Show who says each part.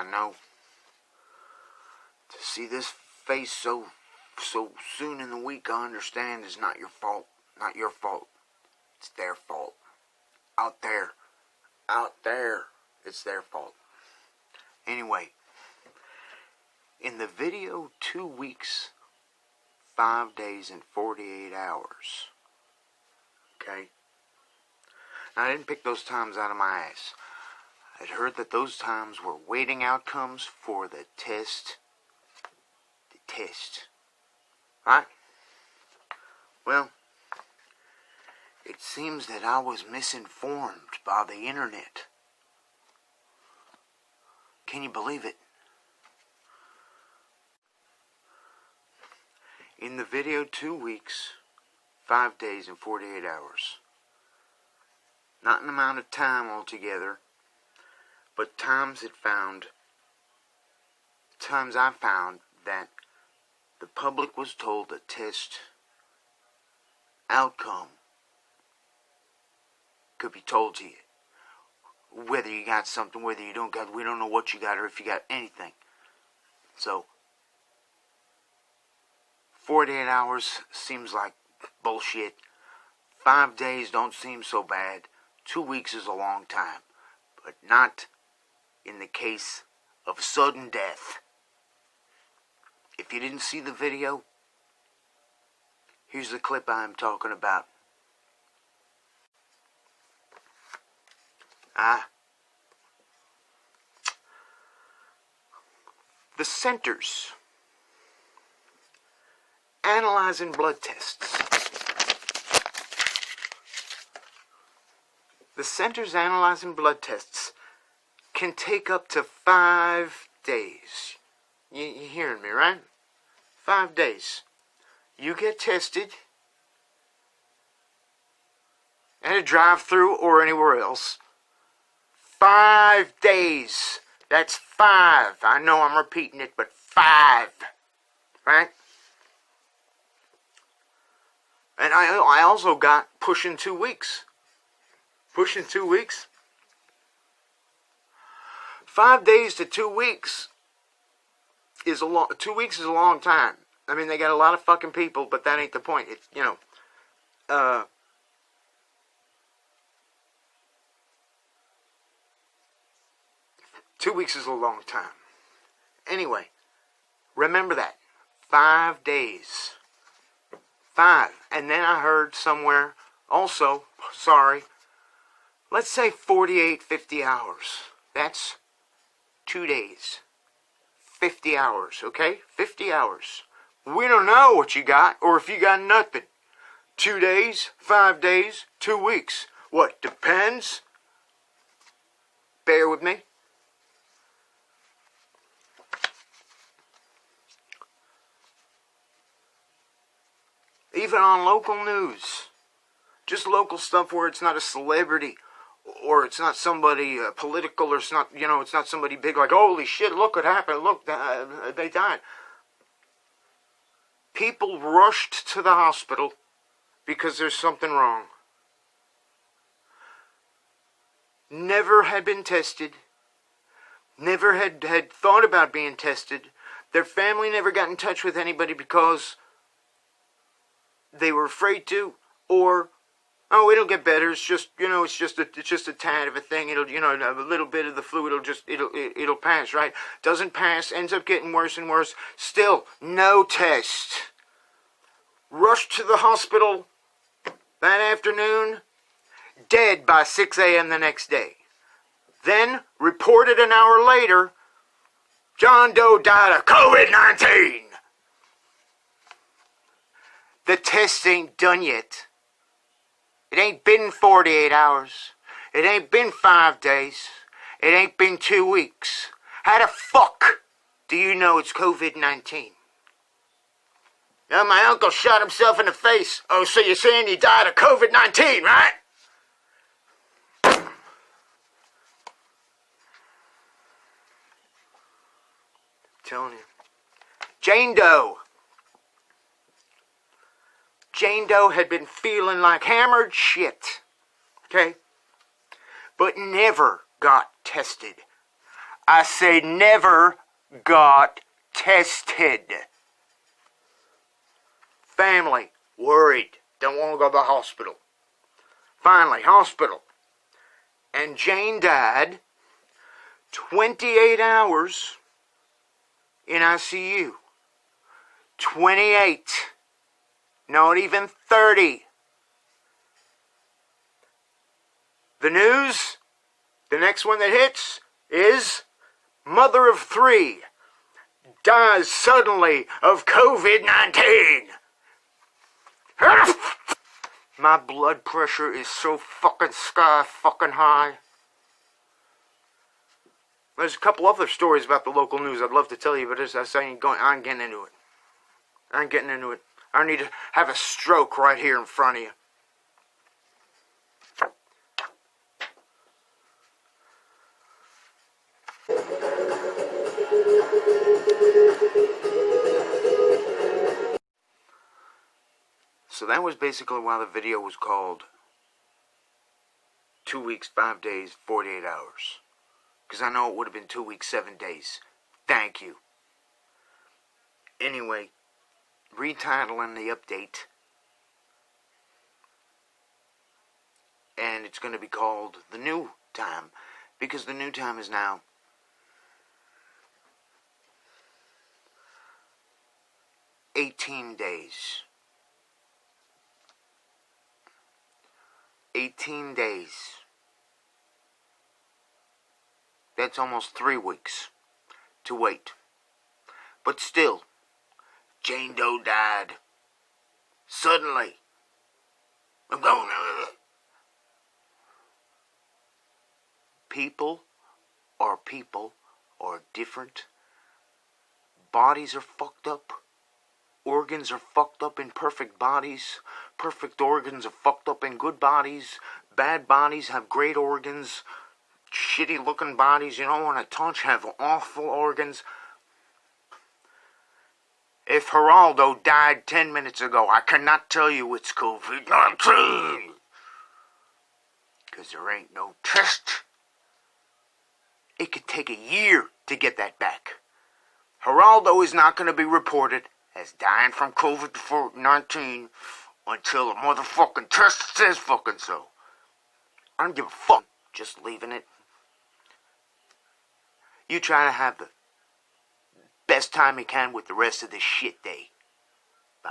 Speaker 1: I know. To see this face so soon in the week, I understand, is not your fault. Not your fault. It's their fault. Out there, it's their fault. Anyway, in the video, 2 weeks, 5 days, and 48 hours. Okay? Now, I didn't pick those times out of my ass. I'd heard that those times were waiting outcomes for the test. The test. Right? Well, it seems that I was misinformed by the internet. Can you believe it? In the video, 2 weeks, 5 days, and 48 hours. Not an amount of time altogether, but times I found that the public was told the test outcome could be told to you. Whether you got something, whether you don't got, we don't know what you got or if you got anything. So, 48 hours seems like bullshit. 5 days don't seem so bad. 2 weeks is a long time. But not in the case of sudden death. If you didn't see the video, here's the clip I'm talking about. The centers analyzing blood tests. The centers analyzing blood tests can take up to 5 days. You hearing me, right? 5 days. You get tested at a drive-thru or anywhere else. 5 days. That's 5. I know I'm repeating it, but 5. Right? And I also got pushing 2 weeks. Pushing 2 weeks. 5 days to 2 weeks is a long. 2 weeks is a long time. I mean, they got a lot of fucking people, but that ain't the point. It's, 2 weeks is a long time. Anyway, remember that. 5 days. 5. And then I heard somewhere also, let's say 48, 50 hours. That's 2 days. 50 hours, okay? 50 hours. We don't know what you got or if you got nothing. 2 days, 5 days, 2 weeks. What, depends? Bear with me. Even on local news. Just local stuff where it's not a celebrity or it's not somebody political or it's not, it's not somebody big like, holy shit, look what happened, look, they died. People rushed to the hospital because there's something wrong. Never had been tested. Never had thought about being tested. Their family never got in touch with anybody because they were afraid to, or, oh, it'll get better. It's just, it's just a tad of a thing. It'll, a little bit of the flu. It'll pass, right? Doesn't pass. Ends up getting worse and worse. Still, no test. Rushed to the hospital that afternoon. Dead by 6 a.m. the next day. Then, reported an hour later, John Doe died of COVID-19. The test ain't done yet. It ain't been 48 hours. It ain't been 5 days. It ain't been 2 weeks. How the fuck do you know it's COVID-19? Now, my uncle shot himself in the face. Oh, so you're saying he died of COVID-19, right? Telling you. Jane Doe. Jane Doe had been feeling like hammered shit, okay? But never got tested. I say never got tested. Family, worried, don't want to go to the hospital. Finally, hospital. And Jane died 28 hours in ICU. 28. Not even 30. The news, the next one that hits, is mother of 3 dies suddenly of COVID-19. My blood pressure is so fucking sky fucking high. There's a couple other stories about the local news I'd love to tell you, but I ain't getting into it. I ain't getting into it. I need to have a stroke right here in front of you. So that was basically why the video was called 2 weeks, 5 days, 48 hours. Because I know it would have been 2 weeks, 7 days. Thank you. Anyway, retitling the update. And it's going to be called The New Time. Because the new time is now 18 days. 18 days. That's almost 3 weeks to wait. But still, Jane Doe died suddenly. I'm going. People are different. Bodies are fucked up. Organs are fucked up in perfect bodies. Perfect organs are fucked up in good bodies. Bad bodies have great organs. Shitty looking bodies you don't want to touch have awful organs. If Geraldo died 10 minutes ago, I cannot tell you it's COVID-19. Because there ain't no test. It could take a year to get that back. Geraldo is not going to be reported as dying from COVID-19 until a motherfucking test says fucking so. I don't give a fuck. Just leaving it. You try to have the best time you can with the rest of this shit day. Bye.